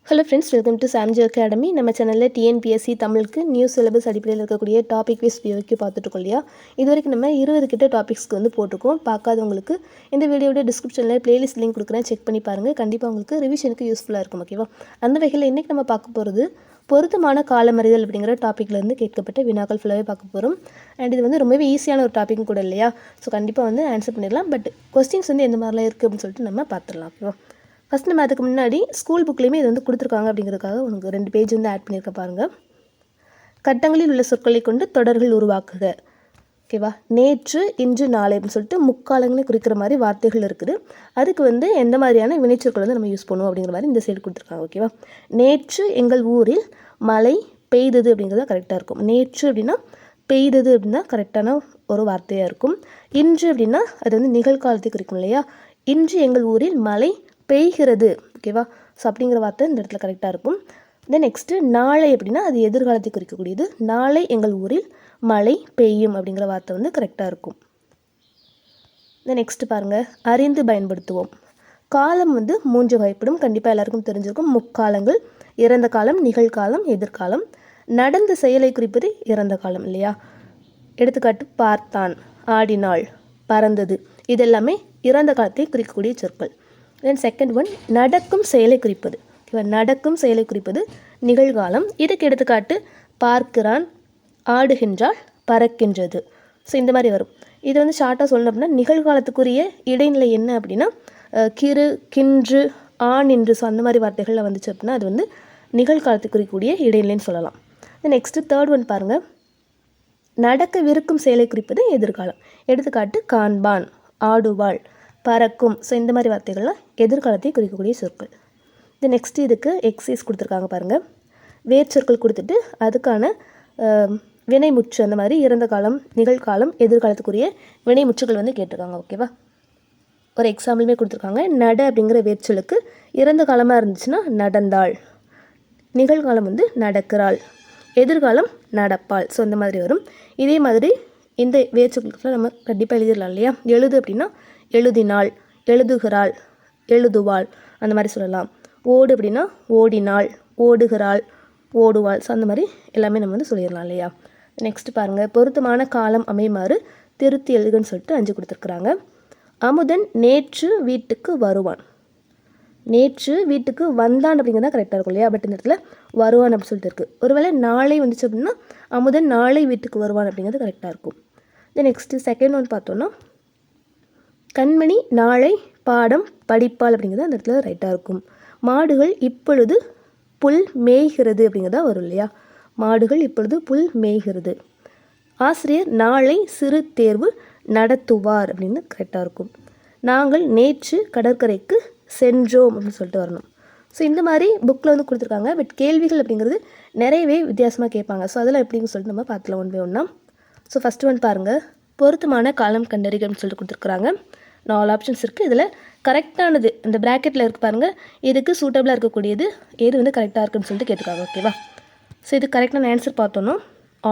Hello friends, welcome to Samji academy. நம்ம சேனலில் TNPSC தமிழுக்கு நியூ சிலபஸ் அடிப்படையில் இருக்கக்கூடிய டாபிக் வைஸ் வியூக்கு பார்த்துட்டு இல்லையா. இது வரைக்கும் நம்ம 20 கிட்ட டாபிக்ஸ்க்கு வந்து போட்டிருக்கோம். பார்க்காதவங்களுக்கு இந்த வீடியோட டிஸ்கிரிப்ஷனில் பிளேலிஸ்ட் லிங்க் கொடுக்குறேன், செக் பண்ணி பாருங்கள். கண்டிப்பாக உங்களுக்கு ரிவிஷனுக்கு யூஸ்ஃபுல்லாக இருக்கும். ஓகேவா? அந்த வகையில் இன்றைக்கி நம்ம பார்க்க போகிறது பொருத்தமான காலமறிதல் அப்படிங்கிற டாப்பிக்லேருந்து கேட்கப்பட்ட வினாக்கள் ஃபுல்லாகவே பார்க்க போகிறோம். அண்ட் இது வந்து ரொம்பவே ஈஸியான ஒரு டாப்பிக்கும் கூட இல்லையா. ஸோ கண்டிப்பாக வந்து ஆன்சர் பண்ணிடலாம். பட் கொஸ்டின்ஸ் வந்து எந்த மாதிரிலாம் இருக்குது அப்படின்னு சொல்லிட்டு நம்ம பார்த்துடலாம். ஓகேவா? ஃபஸ்ட் நம்ம அதுக்கு முன்னாடி ஸ்கூல் புக்லேயுமே இது வந்து கொடுத்துருக்காங்க அப்படிங்கிறதுக்காக உனக்கு 2 பேஜ் வந்து ஆட் பண்ணியிருக்க பாருங்கள். கட்டங்களில் உள்ள சொற்களை கொண்டு தொடர்கள் உருவாக்குக. ஓகேவா? நேற்று, இன்று, நாளை அப்படின்னு சொல்லிட்டு முக்காலங்களை குறிக்கிற மாதிரி வார்த்தைகள் இருக்குது. அதுக்கு வந்து எந்த மாதிரியான வினைச்சொற்கள் வந்து நம்ம யூஸ் பண்ணுவோம் அப்படிங்கிற மாதிரி இந்த சைடு கொடுத்துருக்காங்க. ஓகேவா? நேற்று எங்கள் ஊரில் மழை பெய்தது அப்படிங்கிறது கரெக்டாக இருக்கும். நேற்று அப்படின்னா பெய்தது அப்படின்னா கரெக்டான ஒரு வார்த்தையாக இருக்கும். இன்று அப்படின்னா அது வந்து நிகழ்காலத்தை குறிக்கும் இல்லையா. இன்று எங்கள் ஊரில் மழை பெய்கிறது. ஓகேவா? ஸோ அப்படிங்கிற வார்த்தை இந்த இடத்துல கரெக்டாக இருக்கும். தென் நெக்ஸ்ட்டு நாளை அப்படின்னா அது எதிர்காலத்தை குறிக்கக்கூடியது. நாளை எங்கள் ஊரில் மழை பெய்யும் அப்படிங்கிற வார்த்தை வந்து கரெக்டாக இருக்கும். தென் நெக்ஸ்ட்டு பாருங்கள், அறிந்து பயன்படுத்துவோம். காலம் வந்து 3 வகைப்படும். கண்டிப்பாக எல்லாருக்கும் தெரிஞ்சிருக்கும். முக்காலங்கள், இறந்த காலம், நிகழ்காலம், எதிர்காலம். நடந்த செயலை குறிப்பது இறந்த காலம் இல்லையா. எடுத்துக்காட்டு பார்த்தான், ஆடினாள், பறந்தது. இது எல்லாமே இறந்த காலத்தை குறிக்கக்கூடிய சொற்கள். தென் செகண்ட் ஒன், நடக்கும் செயலை குறிப்பது. ஓகேவா? நடக்கும் செயலை குறிப்பது நிகழ்காலம். இதுக்கு எடுத்துக்காட்டு பார்க்கிறான், ஆடுகின்றாள், பறக்கின்றது. ஸோ இந்த மாதிரி வரும். இது வந்து ஷார்ட்டாக சொல்லணும் அப்படின்னா நிகழ்காலத்துக்குரிய இடைநிலை என்ன அப்படின்னா கிறு, கின்று, ஆண், இன்று. ஸோ அந்த மாதிரி வார்த்தைகளில் வந்துச்சு அப்படின்னா அது வந்து நிகழ்காலத்துக்கு குறிக்கக்கூடிய இடைநிலைன்னு சொல்லலாம். நெக்ஸ்ட்டு தேர்ட் ஒன் பாருங்கள், நடக்கவிருக்கும் செயலை குறிப்பது எதிர்காலம். எடுத்துக்காட்டு காண்பான், ஆடுவாள், பறக்கும். ஸோ இந்த மாதிரி வார்த்தைகள்லாம் எதிர்காலத்தை குறிக்கக்கூடிய சொற்கள். இது நெக்ஸ்ட்டு இதுக்கு எக்ஸைஸ் கொடுத்துருக்காங்க பாருங்கள். வேர்ச்சொற்கள் கொடுத்துட்டு அதுக்கான வினைமுற்று அந்த மாதிரி இறந்த காலம், நிகழ்காலம், எதிர்காலத்துக்குரிய வினைமுற்றுகள் வந்து கேட்டிருக்காங்க. ஓகேவா? ஒரு எக்ஸாம்பிளுமே கொடுத்துருக்காங்க. நட அப்படிங்கிற வேர்ச்சொலுக்கு இறந்த காலமாக இருந்துச்சுன்னா நடந்தாள், நிகழ்காலம் வந்து நடக்கிறாள், எதிர்காலம் நடப்பாள். ஸோ இந்த மாதிரி வரும். இதே மாதிரி இந்த வேர்ச்சொற்களை நம்ம கண்டிப்பாக எழுதிடலாம் இல்லையா. எழுது அப்படின்னா எழுதினாள், எழுதுகிறாள், எழுதுவாள், அந்த மாதிரி சொல்லலாம். ஓடு அப்படின்னா ஓடினாள், ஓடுகிறாள், ஓடுவாள். ஸோ அந்த மாதிரி எல்லாமே நம்ம வந்து சொல்லிடலாம் இல்லையா. நெக்ஸ்ட் பாருங்கள், பொருத்தமான காலம் அமைமாறு திருத்தி எழுதுன்னு சொல்லிட்டு 5 கொடுத்துருக்குறாங்க. அமுதன் நேற்று வீட்டுக்கு வருவான். நேற்று வீட்டுக்கு வந்தான் அப்படிங்கிறதா கரெக்டாக இருக்கும் இல்லையா. பட் இந்த இடத்துல வருவான் அப்படின்னு சொல்லிட்டு இருக்குது. ஒருவேளை நாளை வந்துச்சு அப்படின்னா அமுதன் நாளை வீட்டுக்கு வருவான் அப்படிங்கிறது கரெக்டாக இருக்கும். தென் நெக்ஸ்ட்டு செகண்ட் ஒன் பார்த்தோன்னா கண்மணி நாளை பாடம் படிப்பால் அப்படிங்கிறது அந்த இடத்துல ரைட்டாக இருக்கும். மாடுகள் இப்பொழுது புல் மேய்கிறது அப்படிங்கிறதா வரும் இல்லையா. மாடுகள் இப்பொழுது புல் மேய்கிறது. ஆசிரியர் நாளை சிறு தேர்வு நடத்துவார் அப்படின்னு கரெக்டாக இருக்கும். நாங்கள் நேற்று கடற்கரைக்கு சென்றோம் அப்படின்னு சொல்லிட்டு வரணும். ஸோ இந்த மாதிரி புக்கில் வந்து கொடுத்துருக்காங்க. பட் கேள்விகள் அப்படிங்கிறது நிறையவே வித்தியாசமாக கேட்பாங்க. ஸோ அதெல்லாம் எப்படின்னு சொல்லிட்டு நம்ம பார்க்கலாம் ஒன் பை ஒன்றா. ஸோ ஃபஸ்ட்டு ஒன் பாருங்கள், பொருத்தமான காலம் கண்டறிக அப்படின்னு சொல்லிட்டு கொடுத்துருக்குறாங்க. 4 ஆப்ஷன்ஸ் இருக்குது. இதில் கரெக்டானது இந்த ப்ராக்கெட்டில் இருக்குது பாருங்கள், இதுக்கு சூட்டபிளாக இருக்கக்கூடியது எது வந்து கரெக்டாக இருக்குன்னு சொல்லிட்டு கேட்டுருக்காங்க. ஓகேவா? ஸோ இது கரெக்டான ஆன்சர் பார்த்தோன்னா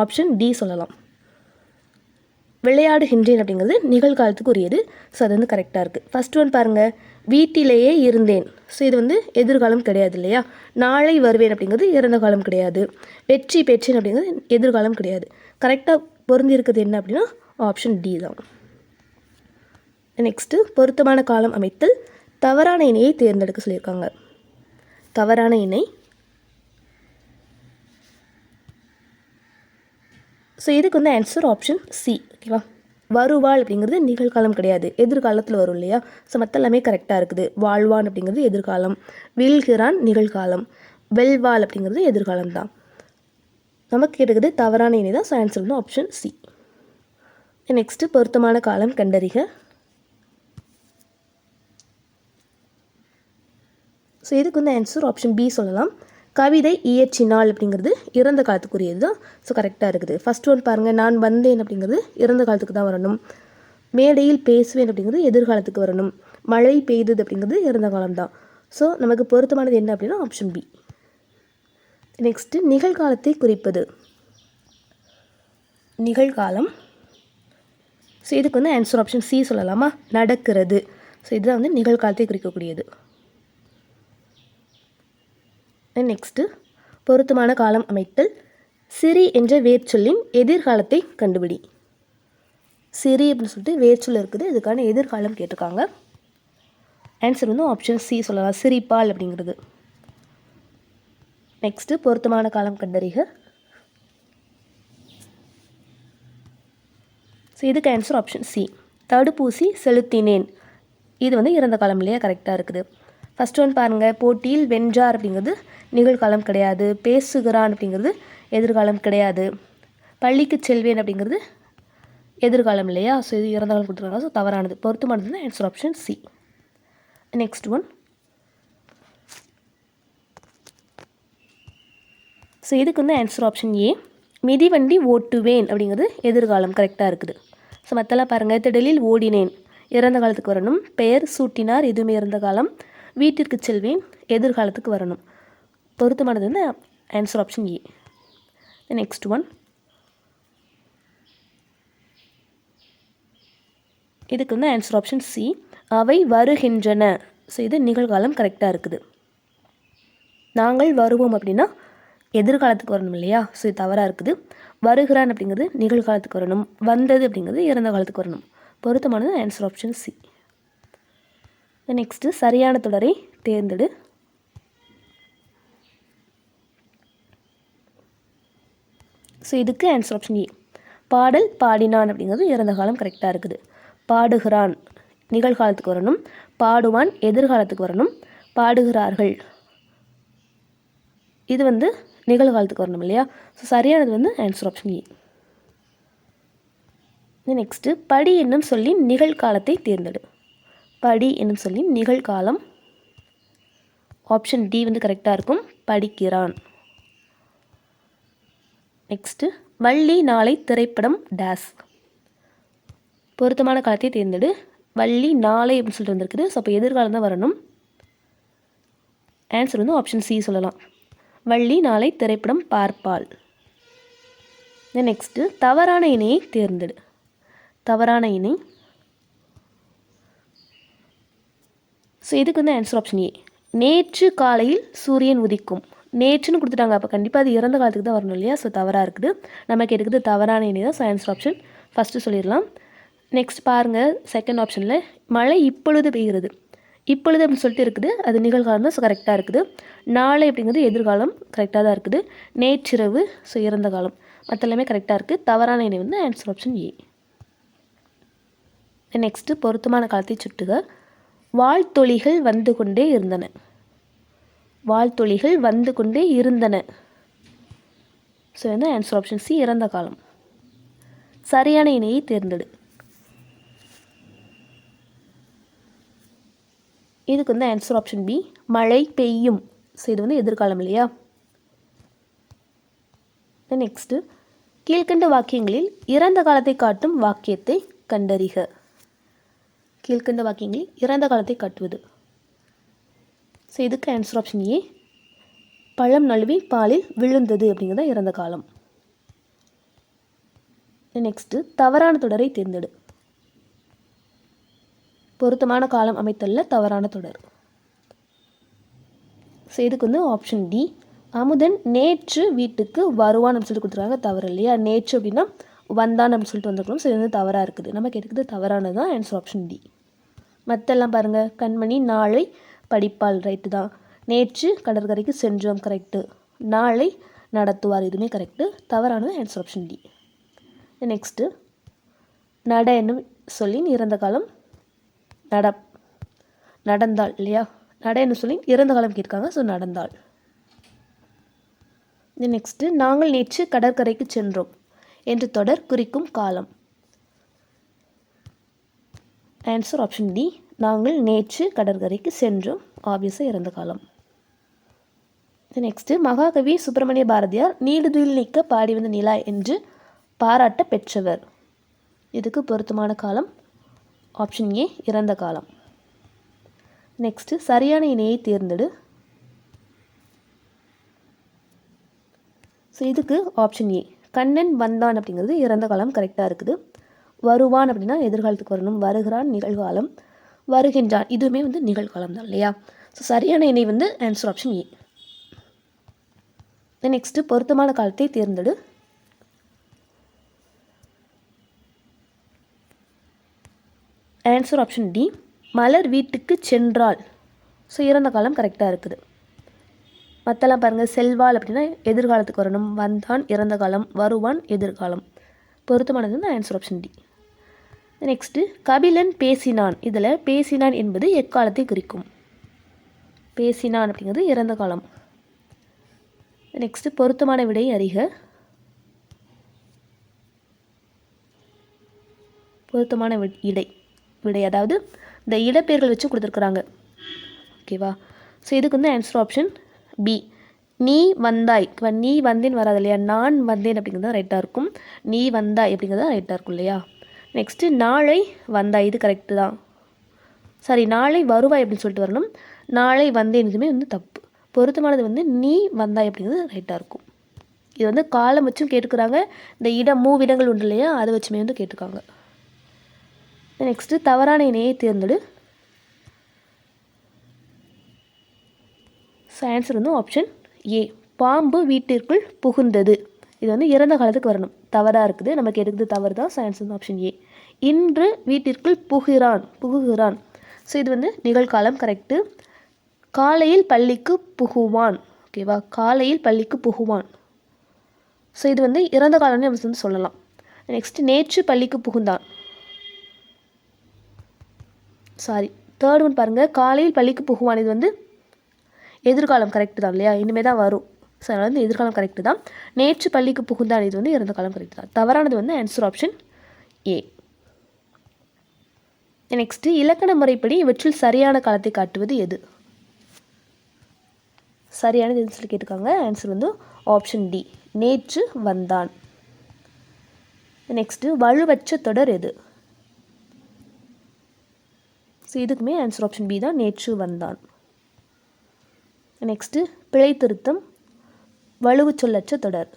ஆப்ஷன் டி சொல்லலாம். விளையாடுகின்றேன் அப்படிங்கிறது நிகழ்காலத்துக்கு உரியது. ஸோ அது வந்து கரெக்டாக இருக்குது. ஃபஸ்ட் ஒன் பாருங்கள், வீட்டிலேயே இருந்தேன். ஸோ இது வந்து எதிர்காலம் கிடையாது இல்லையா. நாளை வருவேன் அப்படிங்கிறது இறந்த காலம் கிடையாது. வெற்றி பெற்றேன் அப்படிங்கிறது எதிர்காலம் கிடையாது. கரெக்டாக பொருந்தி இருக்கிறது என்ன அப்படின்னா ஆப்ஷன் டி தான். நெக்ஸ்ட்டு பொருத்தமான காலம் அமைத்தல் தவறான இணையை தேர்ந்தெடுக்க சொல்லியிருக்காங்க. தவறான இணை. ஸோ இதுக்கு வந்து ஆன்சர் ஆப்ஷன் சி. ஓகேவா? வருவாள் அப்படிங்கிறது நிகழ்காலம் கிடையாது, எதிர்காலத்தில் வரும் இல்லையா. ஸோ மற்ற எல்லாமே கரெக்டாக இருக்குது. வாழ்வான் அப்படிங்கிறது எதிர்காலம், வீழ்கிறான் நிகழ்காலம், வெல்வாள் அப்படிங்கிறது எதிர்காலம் தான். நமக்கு இருக்குது தவறான இணை தான். ஸோ ஆன்சர் வந்து ஆப்ஷன் சி. நெக்ஸ்ட்டு பொருத்தமான காலம் கண்டறிக. ஸோ இதுக்கு வந்து ஆன்சர் ஆப்ஷன் பி சொல்லலாம். கவிதை இயற்றினாள் அப்படிங்கிறது இறந்த காலத்துக்குரியது தான். ஸோ கரெக்டாக இருக்குது. ஃபஸ்ட் ஒன் பாருங்கள், நான் வந்தேன் அப்படிங்கிறது இறந்த காலத்துக்கு தான் வரணும். மேடையில் பேசுவேன் அப்படிங்கிறது எதிர்காலத்துக்கு வரணும். மழை பெய்தது அப்படிங்கிறது இறந்த காலம் தான். ஸோ நமக்கு பொருத்தமானது என்ன அப்படின்னா ஆப்ஷன் பி. நெக்ஸ்ட்டு நிகழ்காலத்தை குறிப்பது. நிகழ்காலம். ஸோ இதுக்கு வந்து ஆன்சர் ஆப்ஷன் சி சொல்லலாமா. நடக்கிறது. ஸோ இதுதான் வந்து நிகழ்காலத்தை குறிக்கக்கூடியது. நெக்ஸ்ட்டு பொருத்தமான காலம் அமைத்தல். சிரி என்ற வேர்ச்சொல்லின் எதிர்காலத்தை கண்டுபிடி. சிரி அப்படின்னு சொல்லிட்டு வேர்ச்சொல் இருக்குது, இதுக்கான எதிர்காலம் கேட்டிருக்காங்க. ஆன்சர் வந்து ஆப்ஷன் சி சொல்லலாம், சிரிப்பால் அப்படிங்கிறது. நெக்ஸ்ட்டு பொருத்தமான காலம் கண்டறிக. ஸோ இதுக்கு ஆன்சர் ஆப்ஷன் சி, தடுப்பூசி செலுத்தினேன். இது வந்து இறந்த காலம் இல்லையா, கரெக்டாக இருக்குது. ஃபஸ்ட் ஒன் பாருங்கள், போட்டியில் வென்றார் அப்படிங்கிறது நிகழ்காலம் கிடையாது. பேசுகிறான் அப்படிங்கிறது எதிர்காலம் கிடையாது. பள்ளிக்கு செல்வேன் அப்படிங்கிறது எதிர்காலம் இல்லையா, ஸோ இது இறந்த காலம் கொடுத்துருக்காங்க, ஸோ தவறானது. பொருத்தமானது answer option C. Next one, so இதுக்கு வந்து ஆன்சர் ஆப்ஷன் ஏ, மிதிவண்டி ஓட்டுவேன் அப்படிங்கிறது எதிர்காலம் கரெக்டாக இருக்குது. ஸோ மற்றெல்லாம் பாருங்கள், திடலில் ஓடினேன் இறந்த காலத்துக்கு வரணும். பெயர் சூட்டினார் இதுவுமே இறந்த காலம். வீட்டிற்கு செல்வேன் எதிர்காலத்துக்கு வரணும். பொருத்தமானது வந்து ஆன்சர் ஆப்ஷன் ஏ. நெக்ஸ்ட் ஒன், இதுக்கு வந்து ஆன்சர் ஆப்ஷன் சி, அவை வருகின்றன. ஸோ இது நிகழ்காலம் கரெக்டாக இருக்குது. நாங்கள் வருவோம் அப்படின்னா எதிர்காலத்துக்கு வரணும் இல்லையா, ஸோ இது தவறாக இருக்குது. வருகிறான் அப்படிங்கிறது நிகழ்காலத்துக்கு வரணும். வந்தது அப்படிங்கிறது இறந்த காலத்துக்கு வரணும். பொருத்தமானது ஆன்சர் ஆப்ஷன் சி. நெக்ஸ்ட்டு சரியான தொடரை தேர்ந்தெடு. ஸோ இதுக்கு ஆன்சர் ஆப்ஷன் ஏ, பாடல் பாடினான் அப்படிங்கிறது இறந்த காலம் கரெக்டாக இருக்குது. பாடுகிறான் நிகழ்காலத்துக்கு வரணும். பாடுவான் எதிர்காலத்துக்கு வரணும். பாடுகிறார்கள் இது வந்து நிகழ்காலத்துக்கு வரணும் இல்லையா, ஸோ சரியானது வந்து ஆன்சர் ஆப்ஷன் ஏ. நெக்ஸ்ட்டு படி என்னும் சொல்லி நிகழ்காலத்தை தேர்ந்தெடு. படி என்னும் சொல்லி நிகழ்காலம் ஆப்ஷன் டி வந்து கரெக்டாக இருக்கும், படிக்கிறான். நெக்ஸ்ட்டு வள்ளி நாளை திரைப்படம் டேஸ். பொருத்தமான காலத்தை தேர்ந்தெடு. வள்ளி நாளை அப்படின்னு சொல்லிட்டு வந்திருக்குது, ஸோ அப்போ எதிர்காலம் தான் வரணும். ஆன்சர் வந்து ஆப்ஷன் சி சொல்லலாம், வள்ளி நாளை திரைப்படம் பார்ப்பாள். நெக்ஸ்ட்டு தவறான இணையை தேர்ந்தெடு. தவறான இணை, ஸோ இதுக்கு வந்து ஆன்சர் ஆப்ஷன் ஏ, நேற்று காலையில் சூரியன் உதிக்கும். நேற்றுன்னு கொடுத்துட்டாங்க, அப்போ கண்டிப்பாக அது இறந்த காலத்துக்கு தான் வரணும் இல்லையா, ஸோ தவறாக இருக்குது. நமக்கு எடுக்குது தவறான இணை தான், ஸோ ஆன்சர் ஆப்ஷன் ஃபஸ்ட்டு சொல்லிடலாம். நெக்ஸ்ட் பாருங்கள், செகண்ட் ஆப்ஷனில் மழை இப்பொழுது பெய்கிறது. இப்பொழுது அப்படின்னு சொல்லிட்டு இருக்குது, அது நிகழ்காலம் தான், ஸோ கரெக்டாக இருக்குது. நாளை அப்படிங்கிறது எதிர்காலம் கரெக்டாக தான் இருக்குது. நேற்றிரவு ஸோ இறந்த காலம், மற்ற எல்லாமே கரெக்டாக இருக்குது. தவறான இணை வந்து ஆன்சர் ஆப்ஷன் ஏ. நெக்ஸ்ட்டு பொருத்தமான காலத்தை சுட்டுக. வாழ்த்தொழிகள் வந்து கொண்டே இருந்தன. வாழ்த்தொழிகள் வந்து கொண்டே இருந்தன, ஸோ வந்து ஆன்சர் ஆப்ஷன் சி இறந்த காலம். சரியான இணையை தேர்ந்தெடு. இதுக்கு வந்து ஆன்சர் ஆப்ஷன் பி, மழை பெய்யும். ஸோ இது வந்து எதிர்காலம் இல்லையா. நெக்ஸ்ட்டு கீழ்கண்ட வாக்கியங்களில் இறந்த காலத்தை காட்டும் வாக்கியத்தை கண்டறிக. கீழ்கண்ட வாக்கியங்களில் இறந்த காலத்தை காட்டுவது. ஸோ இதுக்கு ஆன்சர் ஆப்ஷன் ஏ, பழம் நழுவி பாலில் விழுந்தது அப்படிங்கிறத இறந்த காலம். நெக்ஸ்ட்டு தவறான தொடரை தேர்ந்தெடு. பொருத்தமான காலம் அமைத்தல்ல தவறான தொடர். ஸோ இதுக்கு வந்து ஆப்ஷன் டி, அமுதன் நேற்று வீட்டுக்கு வருவான் அப்படின்னு சொல்லிட்டு கொடுத்துருக்காங்க, தவறு இல்லையா. நேற்று அப்படின்னா வந்தான் அப்படின்னு சொல்லிட்டு வந்துருக்கணும், ஸோ இது வந்து தவறாக இருக்குது. நமக்கு எடுக்குது தவறானது தான், ஆன்சர் ஆப்ஷன் டி. மற்றெல்லாம் பாருங்கள், கண்மணி நாளை படிப்பாள் ரைட்டு தான். நேற்று கடற்கரைக்கு சென்றோம் கரெக்டு. நாளை நடத்துவார் இதுவுமே கரெக்டு. தவறானது ஆன்சர் ஆப்ஷன் டி. நெக்ஸ்ட்டு நட என்னும் சொல்லின் இறந்த காலம் நடந்தாள் இல்லையா. நட என்ன சொல்லி இறந்த காலம் கேட்காங்க, ஸோ நடந்தாள். நெக்ஸ்ட்டு நாங்கள் நேற்று கடற்கரைக்கு சென்றோம் என்று தொடர் குறிக்கும் காலம். ஆன்சர் ஆப்ஷன் டி, நாங்கள் நேற்று கடற்கரைக்கு சென்றோம், ஆப்வியஸாக இறந்த காலம். நெக்ஸ்ட்டு மகாகவி சுப்பிரமணிய பாரதியார் நீடுதுயில் நீக்க பாடி வந்த நிலா என்று பாராட்ட பெற்றவர். இதுக்கு பொருத்தமான காலம் ஆப்ஷன் ஏ இறந்த காலம். நெக்ஸ்ட்டு சரியான இணையை தேர்ந்தெடு. ஸோ இதுக்கு ஆப்ஷன் ஏ, கண்ணன் வந்தான் அப்படிங்கிறது இறந்த காலம் கரெக்டாக இருக்குது. வருவான் அப்படின்னா எதிர்காலத்துக்கு வரணும். வருகிறான் நிகழ்காலம். வருகின்றான் இதுவுமே வந்து நிகழ்காலம் தான் இல்லையா. ஸோ சரியான இணை வந்து ஆன்சர் ஆப்ஷன் ஏ. நெக்ஸ்ட்டு பொருத்தமான காலத்தை தேர்ந்தெடு. Answer option D. மலர் வீட்டுக்கு சென்றாள். ஸோ இறந்த காலம் கரெக்டாக இருக்குது. மற்றெல்லாம் பாருங்கள், செல்வாள் அப்படின்னா எதிர்காலத்துக்கு வரணும், வந்தான் இறந்த காலம், வருவான் எதிர்காலம். பொருத்தமானது வந்து answer option D. Next Kapilan பேசினான். இதில் பேசினான் என்பது எக்காலத்தை குறிக்கும். பேசினான் அப்படிங்கிறது இறந்த காலம். நெக்ஸ்ட்டு பொருத்தமான விடை அறிக. பொருத்தமான விடை அதாவது இந்த இடப்பெயர்கள் வச்சு கொடுத்துருக்குறாங்க. ஓகேவா? ஸோ இதுக்கு வந்து ஆன்சர் ஆப்ஷன் பி. நீ வந்தாய். இப்போ நீ வந்தேன்னு வராது இல்லையா, நான் வந்தேன் அப்படிங்கிறது தான் ரைட்டாக இருக்கும். நீ வந்தாய் அப்படிங்கிறது தான் ரைட்டாக இருக்கும் இல்லையா. நெக்ஸ்ட்டு நாளை வந்தாய், இது கரெக்டு தான். சாரி, நாளை வருவாய் அப்படின்னு சொல்லிட்டு வரணும். நாளை வந்தேன் இதுவுமே வந்து தப்பு. பொருத்தமானது வந்து நீ வந்தாய் அப்படிங்கிறது ரைட்டாக இருக்கும். இது வந்து காலம் வச்சும் கேட்டுக்கிறாங்க, இந்த இடம் மூவிடங்கள் உண்டு இல்லையா, அதை வச்சுமே வந்து கேட்டுருக்காங்க. நெக்ஸ்ட்டு தவறான இணையை தேர்ந்தெடு. ஆன்சர் வந்து ஆப்ஷன் ஏ. பாம்பு வீட்டிற்குள் புகுந்தது. இது வந்து இறந்த காலத்துக்கு வரணும், தவறாக இருக்குது, நமக்கு எடுக்கிறது தவறு தான். ஆன்சர் வந்து ஆப்ஷன் ஏ. இன்று வீட்டிற்குள் புகுகிறான். ஸோ இது வந்து நிகழ்காலம் கரெக்டு. காலையில் பள்ளிக்கு புகுவான். ஓகேவா, காலையில் பள்ளிக்கு புகுவான். ஸோ இது வந்து இறந்த காலம்னு நம்ம வந்து சொல்லலாம். நெக்ஸ்ட்டு நேற்று பள்ளிக்கு புகுந்தான். சாரி, தேர்ட் ஒன் பாருங்கள், காலையில் பள்ளிக்கு புகுவான். இது வந்து எதிர்காலம் கரெக்டு தான் இல்லையா, இனிமேல் தான் வரும். ஸோ அதனால் வந்து எதிர்காலம் கரெக்டு தான். நேற்று பள்ளிக்கு புகுந்தான், இது வந்து இறந்த காலம் கரெக்டு தான். தவறானது வந்து ஆன்சர் ஆப்ஷன் ஏ. நெக்ஸ்ட்டு இலக்கண முறைப்படி இவற்றில் சரியான காலத்தை காட்டுவது எது? சரியானது எதுன்னு சொல்லி கேட்டுருக்காங்க. ஆன்சர் வந்து ஆப்ஷன் டி. நேற்று வந்தான். நெக்ஸ்ட்டு வலுவற்ற தொடர் எது? ஸோ இதுக்குமே ஆன்சர் ஆப்ஷன் பி தான், நேற்று வந்தான். நெக்ஸ்ட்டு பிழை திருத்தம் வலுவு சொல்லற்ற தொடர்.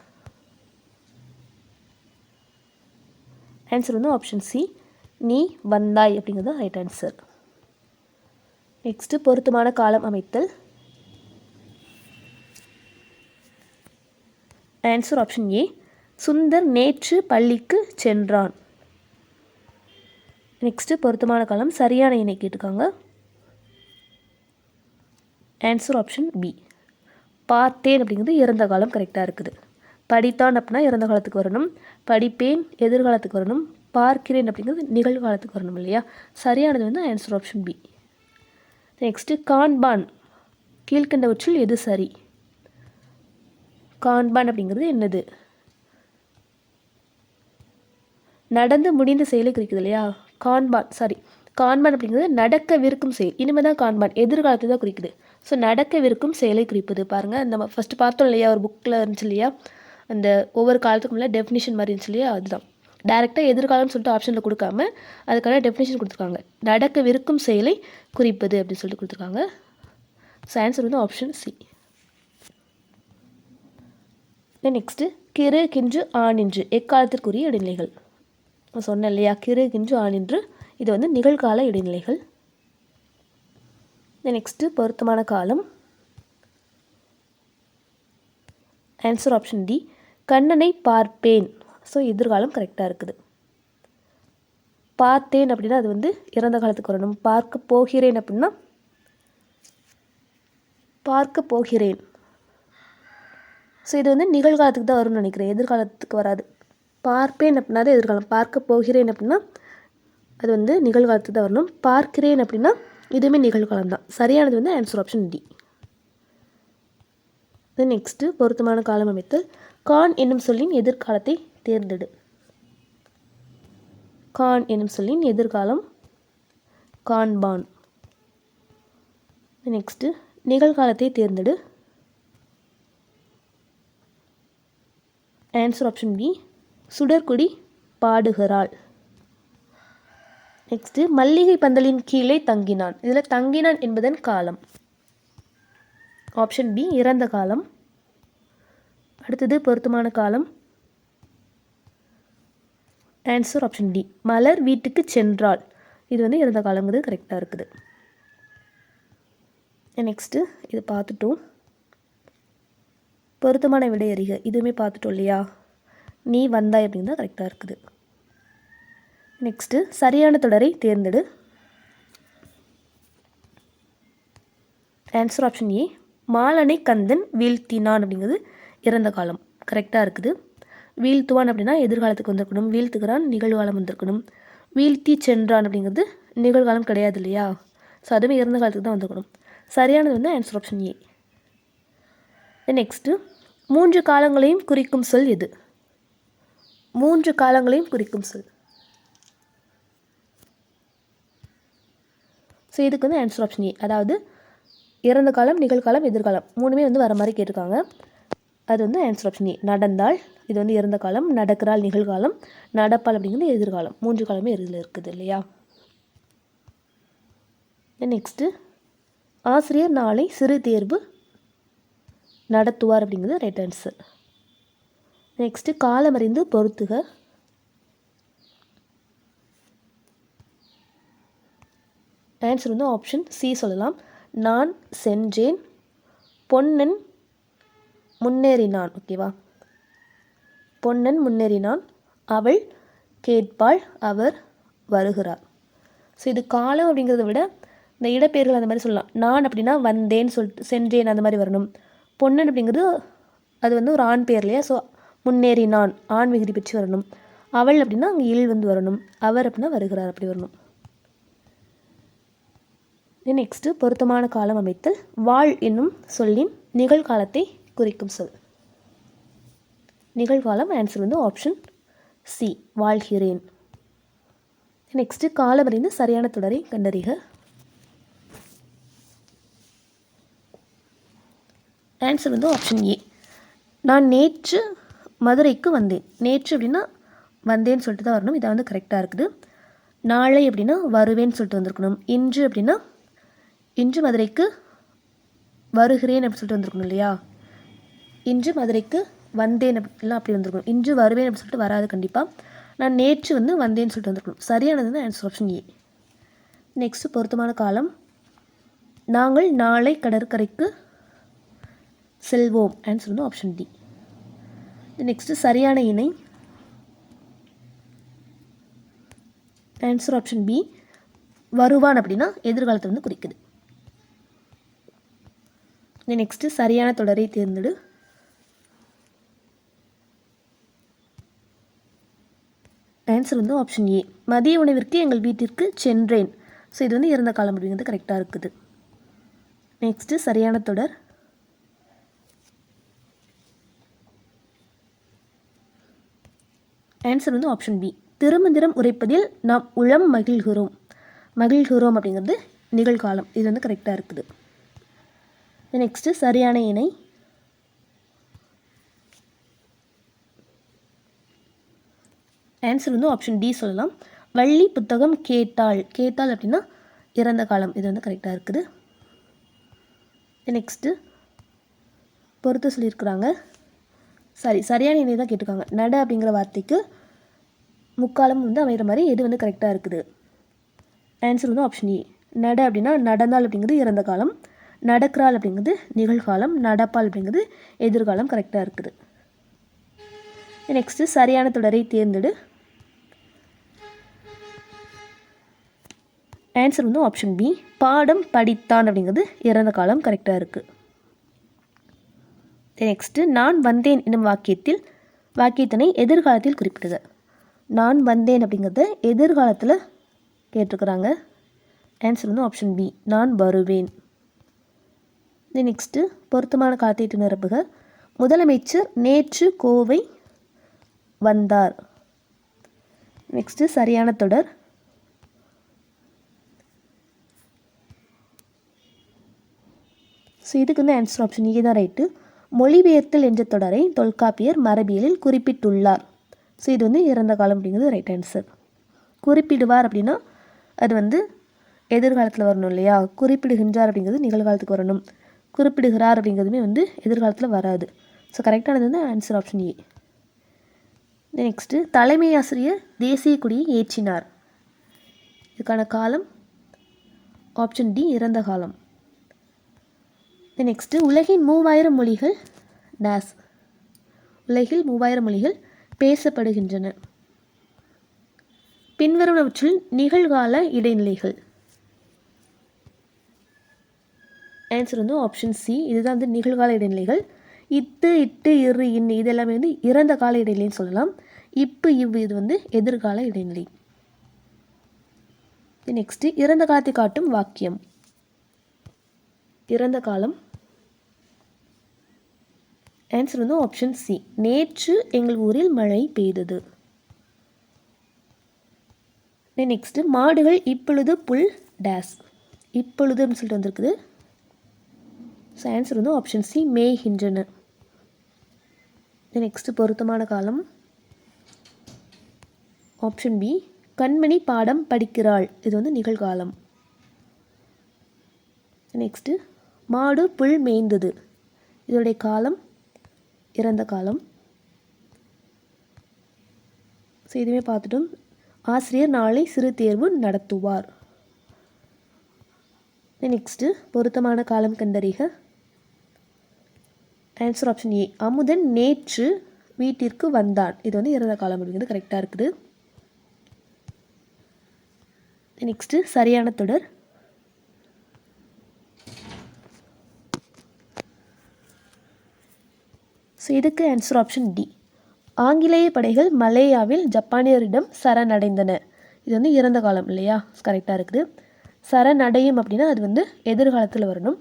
ஆன்சர் வந்து ஆப்ஷன் சி. நீ வந்தாய் அப்படிங்கிறது ரைட் ஆன்சர். நெக்ஸ்ட்டு பொருத்தமான காலம் அமைத்தல். ஆன்சர் ஆப்ஷன் ஏ. சுந்தர் நேற்று பள்ளிக்கு சென்றான். நெக்ஸ்ட்டு பொருத்தமான காலம் சரியான இணை கேட்டுக்காங்க. Answer option B. பார்த்தேன் அப்படிங்கிறது இறந்த காலம் கரெக்டாக இருக்குது. படித்தான் அப்படின்னா இறந்த காலத்துக்கு வரணும், படிப்பேன் எதிர்காலத்துக்கு வரணும், பார்க்கிறேன் அப்படிங்கிறது நிகழ்காலத்துக்கு வரணும் இல்லையா. சரியானது வந்து ஆன்சர் ஆப்ஷன் பி. நெக்ஸ்ட்டு காண்பான் கீழ்கண்டவற்றில் எது சரி? காண்பான் அப்படிங்கிறது என்னது? நடந்து முடிந்த செயலை குறிக்குது இல்லையா. காண்பான் அப்படிங்கிறது நடக்கவிருக்கும் செயல். இனிமேல் தான் காண்பான் எதிர்காலத்தை தான் குறிக்குது. ஸோ நடக்கவிருக்கும் செயலை குறிப்பது. பாருங்கள், நம்ம ஃபஸ்ட்டு பார்த்தோம் இல்லையா, ஒரு புக்கில் இருந்துச்சு இல்லையா, அந்த ஒவ்வொரு காலத்துக்கு முன்னாடி டெஃபினிஷன் மாதிரி இருந்துச்சு இல்லையா, அதுதான் டேரெக்டாக எதிர்காலம்னு சொல்லிட்டு ஆப்ஷனில் கொடுக்காம அதுக்கான டெஃபினிஷன் கொடுத்துருக்காங்க. நடக்கவிருக்கும் செயலை குறிப்பது அப்படின்னு சொல்லிட்டு கொடுத்துருக்காங்க. ஸோ ஆன்சர் வந்து ஆப்ஷன் சி. நெக்ஸ்ட்டு கிறு கின்று ஆனின்று எக்காலத்திற்குரிய இடைநிலைகள். நான் சொன்னேன் இல்லையா, கிறு கின்று ஆனின்று இது வந்து நிகழ்கால இடைநிலைகள். நெக்ஸ்ட்டு பொருத்தமான காலம். Answer option D. கண்ணனை பார்ப்பேன். ஸோ எதிர்காலம் கரெக்டாக இருக்குது. பார்த்தேன் அப்படின்னா அது வந்து இறந்த காலத்துக்கு வரணும். பார்க்க போகிறேன் அப்படின்னா பார்க்க போகிறேன். ஸோ இது வந்து நிகழ்காலத்துக்கு தான் வரும்னு நினைக்கிறேன், எதிர்காலத்துக்கு வராது. பார்ப்பேன் அப்படின்னா தான் எதிர்காலம், பார்க்க போகிறேன் அப்படின்னா அது வந்து நிகழ்காலத்துக்கு தான் வரணும். பார்க்கிறேன் அப்படின்னா இதுவுமே நிகழ்காலம் தான். சரியானது வந்து ஆன்சர் ஆப்ஷன் டி. நெக்ஸ்ட்டு பொருத்தமான காலம் அமைத்தல். கான் என்னும் சொல்லின் எதிர்காலத்தை தேர்ந்தெடு. கான் என்னும் சொல்லின் எதிர்காலம் காண்பான். நெக்ஸ்ட்டு நிகழ்காலத்தை தேர்ந்தெடு. Answer option B. சுடர்குடி பாடுகிறாள். நெக்ஸ்ட்டு மல்லிகை பந்தலின் கீழே தங்கினான். இதில் தங்கினான் என்பதன் காலம் ஆப்ஷன் பி இறந்த காலம். அடுத்தது பொருத்தமான காலம். Answer option D. மலர் வீட்டுக்கு சென்றாள். இது வந்து இறந்த காலங்கிறது கரெக்டாக இருக்குது. நெக்ஸ்ட்டு இது பார்த்துட்டோம். பொருத்தமான விடை அறிக. இதுவுமே பார்த்துட்டோம் இல்லையா? நீ வந்தாய் அப்படிங்கிறது கரெக்டாக இருக்குது. நெக்ஸ்ட்டு சரியான தொடரை தேர்ந்தெடு. ஆன்சர் ஆப்ஷன் ஏ, மாலனை கந்தன் வீழ்த்தினான் அப்படிங்கிறது இறந்த காலம் கரெக்டாக இருக்குது. வீழ்த்துவான் அப்படின்னா எதிர்காலத்துக்கு வந்திருக்கணும், வீழ்த்துகிறான் நிகழ்காலம் வந்திருக்கணும், வீழ்த்தி சென்றான் அப்படிங்கிறது நிகழ்காலம் கிடையாது இல்லையா? ஸோ அதுவே இறந்த காலத்துக்கு தான் வந்திருக்கணும். சரியானது வந்து ஆன்சர் ஆப்ஷன் ஏ. நெக்ஸ்ட்டு 3 காலங்களையும் குறிக்கும் சொல் எது? 3 காலங்களையும் குறிக்கும் சொல். ஸோ இதுக்கு வந்து ஆன்சர் ஆப்ஷன் ஏ, அதாவது இறந்த காலம், நிகழ்காலம், எதிர்காலம் 3மே வந்து வர மாதிரி கேட்டிருக்காங்க. அது வந்து ஆன்சர் ஆப்ஷன் ஏ. நடந்தால் இது வந்து இறந்த காலம், நடக்கிறாள் நிகழ்காலம், நடப்பால் அப்படிங்கிறது எதிர்காலம். 3 காலமே இதில் இருக்குது இல்லையா? நெக்ஸ்ட்டு ஆசிரியர் நாளை சிறு தேர்வு நடத்துவார் அப்படிங்கிறது ரைட் ஆன்சர். நெக்ஸ்ட்டு காலமறிந்து பொறுத்துக. ஆன்சர் வந்து ஆப்ஷன் சி சொல்லலாம். நான் சென்றேன், பொன்னன் முன்னேறினான். ஓகேவா? பொன்னன் முன்னேறினான், அவள் கேட்பாள், அவர் வருகிறார். ஸோ இது காலம் அப்படிங்கிறத விட இந்த இடப்பெயர்கள் அந்த மாதிரி சொல்லலாம். நான் அப்படின்னா வந்தேன்னு சொல்லிட்டு சென்றேன் அந்த மாதிரி வரணும். பொன்னன் அப்படிங்கிறது அது வந்து ஒரு ஆண் பேர் இல்லையா? ஸோ முன்னேறினான் ஆண் விகுதி பெற்று வரணும். அவள் அப்படின்னா அங்கே இல் வந்து வரணும். அவர் அப்படின்னா வருகிறார் அப்படி வரணும். நெக்ஸ்ட்டு பொருத்தமான காலம் அமைத்தல். வாழ் என்னும் சொல்லின் நிகழ்காலத்தை குறிக்கும் சொல். நிகழ்காலம் ஆன்சர் வந்து ஆப்ஷன் சி, வாழ்கிறேன். நெக்ஸ்ட்டு காலமறிந்து சரியான தொடரை கண்டறிக. ஆன்சர் வந்து ஆப்ஷன் ஏ. நான் நேற்று மதுரைக்கு வந்தேன். நேற்று அப்படின்னா வந்தேன்னு சொல்லிட்டு தான் வரணும். இதை வந்து கரெக்டாக இருக்குது. நாளை அப்படின்னா வருவேன்னு சொல்லிட்டு வந்திருக்கணும். இன்று அப்படின்னா இன்று மதுரைக்கு வருகிறேன் அப்படின்னு சொல்லிட்டு வந்திருக்கணும் இல்லையா? இன்று மதுரைக்கு வந்தேன் அப்படிலாம் அப்படி வந்திருக்கணும். இன்று வருவேன் அப்படின்னு சொல்லிட்டு வராது கண்டிப்பாக. நான் நேற்று வந்து வந்தேன்னு சொல்லிட்டு வந்திருக்கணும். சரியானது வந்து ஆன்சர் ஆப்ஷன் ஏ. நெக்ஸ்ட்டு பொருத்தமான காலம். நாங்கள் நாளை கடற்கரைக்கு செல்வோம். ஆன்சர் வந்து ஆப்ஷன் டி. நெக்ஸ்ட்டு சரியான இணை. ஆன்சர் ஆப்ஷன் பி, வருவான் அப்படின்னா எதிர்காலத்தை வந்து குறிக்குது. நெக்ஸ்ட்டு சரியான தொடரை தேர்ந்தெடு. ஆன்சர் வந்து ஆப்ஷன் ஏ, மதிய உணவிற்கு எங்கள் வீட்டிற்கு சென்றேன். ஸோ இது வந்து இறந்த காலம் அப்படிங்கிறது கரெக்டாக இருக்குது. நெக்ஸ்ட்டு சரியான தொடர். ஆன்சர் வந்து ஆப்ஷன் பி, திருமந்திரம் உரைப்பதில் நாம் உளம் மகிழ்கிறோம். மகிழ்கிறோம் அப்படிங்கிறது நிகழ்காலம். இது வந்து கரெக்டாக இருக்குது. நெக்ஸ்ட்டு சரியான இணை. ஆன்சர் வந்து ஆப்ஷன் டி சொல்லலாம். வள்ளி புத்தகம் கேட்டாள். கேட்டாள் அப்படின்னா இறந்த காலம். இது வந்து கரெக்டாக இருக்குது. நெக்ஸ்ட்டு பொறுத்து சொல்லியிருக்கிறாங்க. சரியான இணை தான் கேட்டிருக்காங்க. நட அப்படிங்கிற வார்த்தைக்கு முக்காலம் வந்து அமைகிற மாதிரி எது வந்து கரெக்டாக இருக்குது? ஆன்சர் வந்து ஆப்ஷன் ஏ. நட அப்படின்னா நடந்தாள் அப்படிங்கிறது இறந்த காலம், நடக்கிறாள் அப்படிங்கிறது நிகழ்காலம், நடப்பாள் அப்படிங்கிறது எதிர்காலம் கரெக்டாக இருக்குது. நெக்ஸ்ட்டு சரியான தொடரை தேர்ந்தெடு. ஆன்சர் வந்து ஆப்ஷன் பி, பாடம் படித்தான் அப்படிங்கிறது இறந்த காலம் கரெக்டாக இருக்குது. நெக்ஸ்ட்டு நான் வந்தேன் என்னும் வாக்கியத்தினை எதிர்காலத்தில் குறிப்பிடுக. நான் வந்தேன் அப்படிங்கிறத எதிர்காலத்தில் கேட்டிருக்கிறாங்க. ஆன்சர் வந்து ஆப்ஷன் பி, நான் வருவேன். நெக்ஸ்ட்டு பொருத்தமான காலத்தை நிரப்புக. முதலமைச்சர் நேற்று கோவை வந்தார். நெக்ஸ்ட்டு சரியான தொடர். ஸோ இதுக்கு வந்து ஆன்சர் ஆப்ஷன் ஏ தான் ரைட்டு. மொழிபெயர்த்தல் என்ற தொடரை தொல்காப்பியர் மரபியலில் குறிப்பிட்டுள்ளார். ஸோ இது வந்து இறந்த காலம் அப்படிங்கிறது ரைட் ஆன்சர். குறிப்பிடுவார் அப்படின்னா அது வந்து எதிர்காலத்தில் வரணும் இல்லையா? குறிப்பிடுகின்றார் அப்படிங்கிறது நிகழ்காலத்துக்கு வரணும். குறிப்பிடுகிறார் அப்படிங்கிறதுமே வந்து எதிர்காலத்தில் வராது. ஸோ கரெக்டானது வந்து ஆன்சர் ஆப்ஷன் ஏ. நெக்ஸ்ட்டு தலைமை ஆசிரியர் தேசிய கொடியை ஏற்றினார். இதுக்கான காலம் ஆப்ஷன் டி, இறந்த காலம். நெக்ஸ்ட்டு உலகின் 3000 மொழிகள் டேஸ். உலகில் 3000 மொழிகள் பேசப்படுகின்றன. பின்வருவனவற்றில் நிகழ்கால இடைநிலைகள். ஆன்சர் வந்து ஆப்ஷன் சி. இதுதான் வந்து நிகழ்கால இடைநிலைகள். இட்டு, இட்டு, இரு, இன்னு இது எல்லாமே வந்து இறந்த கால இடைநிலைன்னு சொல்லலாம். இப்பு, இவ்வு இது வந்து எதிர்கால இடைநிலை. நெக்ஸ்ட்டு இறந்த காலத்தை காட்டும் வாக்கியம். இறந்த காலம். ஆன்சர் வந்து ஆப்ஷன் சி. நேற்று எங்கள் ஊரில் மழை பெய்தது. நெக்ஸ்ட்டு மாடுகள் இப்பொழுது புல் டேஸ். இப்பொழுது அப்படின்னு சொல்லிட்டு வந்திருக்குது. ஸோ ஆன்சர் வந்து ஆப்ஷன் சி மேய்கின்றன. நெக்ஸ்ட்டு பொருத்தமான காலம். ஆப்ஷன் பி கண்மணி பாடம் படிக்கிறாள். இது வந்து நிகழ்காலம். நெக்ஸ்ட்டு மாடு புல் மேய்ந்தது. இதோடைய காலம் இறந்த காலம். ஸோ இதுவே பார்த்துட்டோம். ஆசிரியர் நாளை சிறு தேர்வு நடத்துவார். நெக்ஸ்ட்டு பொருத்தமான காலம் கண்டறிக. Answer option A. அமுதன் நேற்று வீட்டிற்கு வந்தான். இது வந்து இறந்த காலம் அப்படிங்கிறது கரெக்டாக இருக்குது. நெக்ஸ்ட்டு சரியான தொடர். ஸோ இதுக்கு ஆன்சர் ஆப்ஷன் டி. ஆங்கிலேய படைகள் மலேயாவில் ஜப்பானியரிடம் சரணடைந்தன. இது வந்து இறந்த காலம் இல்லையா? கரெக்டாக இருக்குது. சரணடையும் அப்படின்னா அது வந்து எதிர்காலத்தில் வரணும்.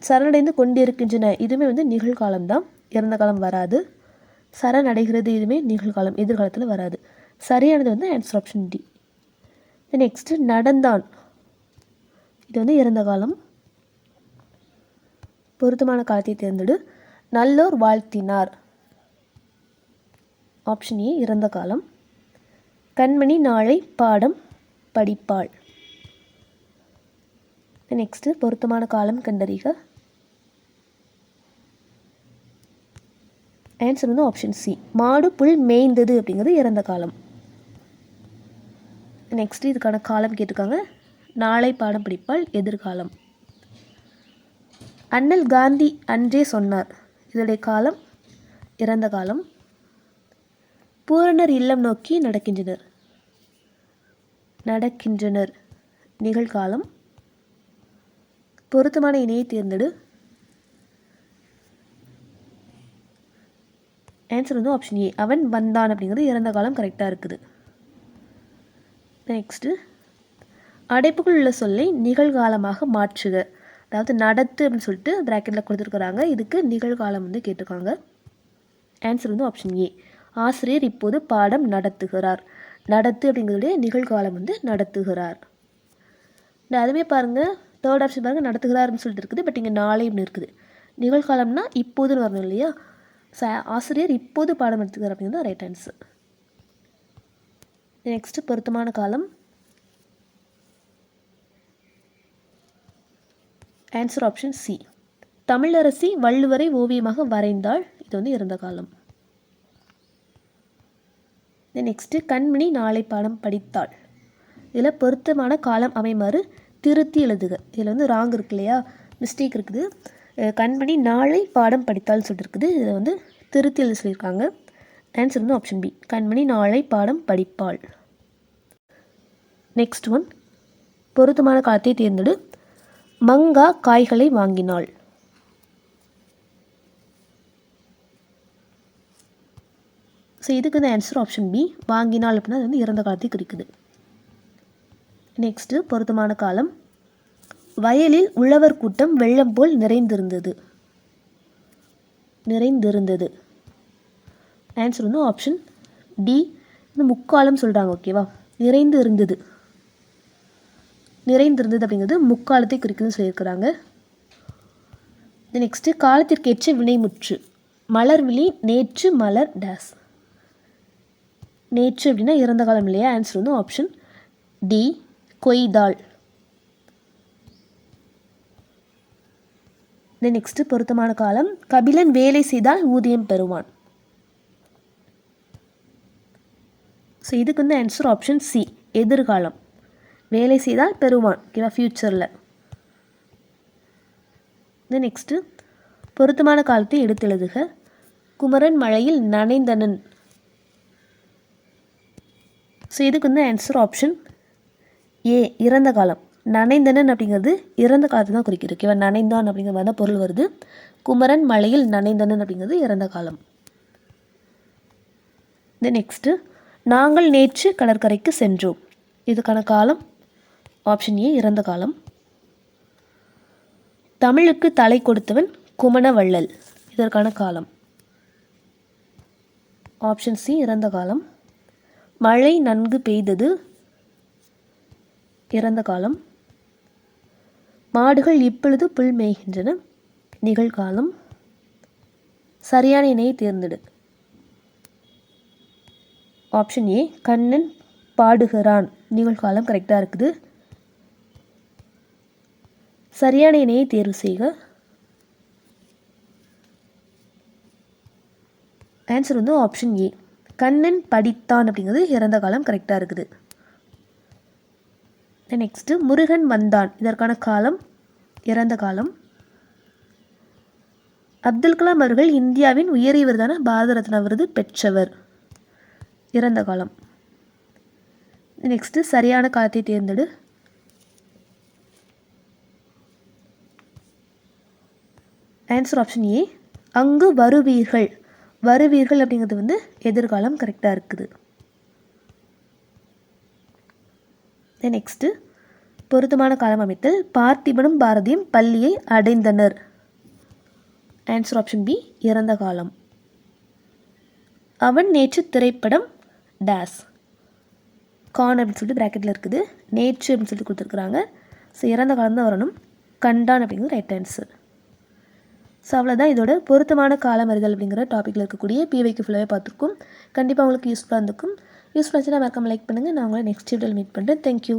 சரணடைந்து கொண்டிருக்கின்றன இதுவுமே வந்து நிகழ்காலம்தான், இறந்த காலம் வராது. சரணடைகிறது இதுவுமே நிகழ்காலம், எதிர்காலத்தில் வராது. சரியானது வந்து ஆன்சர் ஆப்ஷன் டி. நெக்ஸ்ட்டு நடந்தான். இது வந்து இறந்த காலம். பொருத்தமான காலத்தை தேர்ந்தெடு. நல்லோர் வாழ்த்தினார். ஆப்ஷன் ஏ இறந்த காலம். கண்மணி நாளை பாடம் படிப்பாள். நெக்ஸ்ட்டு பொருத்தமான காலம் கண்டறிக. ஆன்சர் வந்து ஆப்ஷன் சி. மாடு புல் மேய்ந்தது அப்படிங்கிறது இறந்த காலம். நெக்ஸ்ட்டு இதுக்கான காலம் கேட்டிருக்காங்க. நாளை பாடம் படிப்பாள் எதிர்காலம். அண்ணல் காந்தி அன்றே சொன்னார். இதோடைய காலம் இறந்த காலம். பூரணர் இல்லம் நோக்கி நடக்கின்றனர் நிகழ்காலம். பொருத்தமான இணையை தேர்ந்தெடு. ஆன்சர் வந்து ஆப்ஷன் ஏ. அவன் வந்தான் அப்படிங்கிறது இறந்த காலம் கரெக்டாக இருக்குது. நெக்ஸ்ட்டு அடைப்புக்குள் உள்ள சொல்லை நிகழ்காலமாக மாற்றுக. அதாவது நடத்து அப்படின்னு சொல்லிட்டு ப்ராக்கெட்டில் கொடுத்துருக்குறாங்க. இதுக்கு நிகழ்காலம் வந்து கேட்டிருக்காங்க. ஆன்சர் வந்து ஆப்ஷன் ஏ. ஆசிரியர் இப்போது பாடம் நடத்துகிறார். நடத்து அப்படிங்கிறதுடைய நிகழ்காலம் வந்து நடத்துகிறார். அதுவே பாருங்கள், தேர்ட் ஆப்ஷன் பாருங்கள், நடத்துகிறார்னு சொல்லிட்டு இருக்குது. பட் இங்கே நாளை அப்படின்னு இருக்குது. நிகழ்காலம்னா இப்போதுன்னு வரணும் இல்லையா? ஆசிரியர் இப்போது பாடம் நடத்துகிறார் அப்படிங்கிறது ரைட் ஆன்சர். நெக்ஸ்ட்டு பொருத்தமான காலம். Answer option C. தமிழரசி வள்ளுவரை ஓவியமாக வரைந்தாள். இது வந்து இறந்த காலம். நெக்ஸ்ட்டு கண்மணி நாளை பாடம் படித்தாள். இதில் பொருத்தமான காலம் அமைமாறு திருத்தி எழுதுக. இதில் வந்து ராங் இருக்கு இல்லையா, மிஸ்டேக் இருக்குது. கண்மணி நாளை பாடம் படித்தாள்னு சொல்லிட்டு இருக்குது. இதை வந்து திருத்தி எழுத சொல்லியிருக்காங்க. ஆன்சர் வந்து ஆப்ஷன் பி. கண்மணி நாளை பாடம் படிப்பாள். நெக்ஸ்ட் ஒன் பொருத்தமான காலத்தை தேர்ந்தெடு. மங்கா காய்களை வாங்கினாள். ஸோ இதுக்கு வந்து ஆன்சர் ஆப்ஷன் பி. வாங்கினாள் அப்படின்னா அது வந்து இறந்த காலத்தை குறிக்குது. நெக்ஸ்ட்டு பொருத்தமான காலம். வயலில் உழவர் கூட்டம் வெள்ளம் போல் நிறைந்திருந்தது. ஆன்சர் வந்து ஆப்ஷன் டி. இந்த முக்காலம் சொல்கிறாங்க. ஓகேவா? நிறைந்திருந்தது அப்படிங்கிறது முக்காலத்தை குறிக்குதுன்னு சொல்லியிருக்கிறாங்க. நெக்ஸ்ட்டு காலத்திற்கேற்ற வினைமுற்று. மலர்விழி நேற்று மலர் டேஸ். நேற்று அப்படின்னா இறந்த காலம் இல்லையா? ஆன்சர் வந்து ஆப்ஷன் டி. கொய்தாள். நெக்ஸ்ட்டு பொருத்தமான காலம். கபிலன் வேலை செய்தால் ஊதியம் பெறுவான். ஸோ இதுக்கு வந்து ஆன்சர் ஆப்ஷன் சி. எதிர்காலம். வேலை செய்தால் பெறுவான். ஓகேவா? ஃப்யூச்சரில். நெக்ஸ்ட்டு பொருத்தமான காலத்தை எடுத்து எழுதுக. குமரன் மழையில் நனைந்தனன். ஸோ இதுக்கு வந்து ஆன்சர் ஆப்ஷன் ஏ, இறந்த காலம். நனைந்தனன் அப்படிங்கிறது இறந்த காலத்தை தான் குறிக்கிறது. ஓகேவா, நனைந்தான் அப்படிங்கிற மாதிரி தான் பொருள் வருது. குமரன் மழையில் நனைந்தனன் அப்படிங்கிறது இறந்த காலம். நெக்ஸ்ட்டு, நாங்கள் நேற்று கடற்கரைக்கு சென்றோம். இதுக்கான காலம் ஆப்ஷன் ஏ, இறந்த காலம். தமிழுக்கு தலை கொடுத்தவன் குமணவள்ளல். இதற்கான காலம் ஆப்ஷன் சி, இறந்த காலம். மழை நன்கு பெய்தது, இறந்த காலம். மாடுகள் இப்பொழுது புல் மேய்கின்றன, நிகழ்காலம். சரியான இணையை தேர்ந்தெடு. ஆப்ஷன் ஏ, கண்ணன் பாடுகிறான், நிகழ்காலம் கரெக்டாக இருக்குது. சரியான இணையை தேர்வு செய்க. ஆன்சர் வந்து ஆப்ஷன் ஏ, கண்ணன் படித்தான் அப்படிங்கிறது இறந்த காலம் கரெக்டாக இருக்குது. நெக்ஸ்ட்டு, முருகன் வந்தான். இதற்கான காலம் இறந்த காலம். அப்துல் கலாம் அவர்கள் இந்தியாவின் உயரிய விருதான பாரத ரத்னா விருது பெற்றவர். இறந்த காலம். நெக்ஸ்ட்டு, சரியான காலத்தை தேர்ந்தெடு. ஆன்சர் ஆப்ஷன் ஏ, அங்கு வருவீர்கள். வருவீர்கள் அப்படிங்கிறது வந்து எதிர்காலம் கரெக்டாக இருக்குது. நெக்ஸ்ட்டு, பொருத்தமான காலம் அமைத்தல். பார்த்திபனும் பாரதியும் பள்ளியை அடைந்தனர். ஆன்சர் ஆப்ஷன் பி, இறந்த காலம். அவன் நேற்று திரைப்படம் டேஸ். கான் அப்படின்னு சொல்லிட்டு ப்ராக்கெட்டில் இருக்குது, நேற்று அப்படின்னு சொல்லிட்டு கொடுத்துருக்குறாங்க. ஸோ இறந்த காலம் தான் வரணும். கண்டான் அப்படிங்கிறது ரைட் ஆன்சர். ஸோ அவ்வளோதான் இதோட பொருத்தமான காலம் அறிதல் அப்படிங்கிற டாப்பிக்கில் இருக்கக்கூடிய பிவைக்கு ஃபுல்லாகவே பார்த்துருக்கோம். கண்டிப்பாக உங்களுக்கு யூஸ்ஃபுல்லாக இருந்திருக்கும். யூஸ்ஃபுல்லாக இருந்துச்சுன்னா மறக்காம லைக் பண்ணுங்கள். நான் உங்களை நெக்ஸ்ட் வீடியோவில் மீட் பண்ணுறேன். தேங்க்யூ.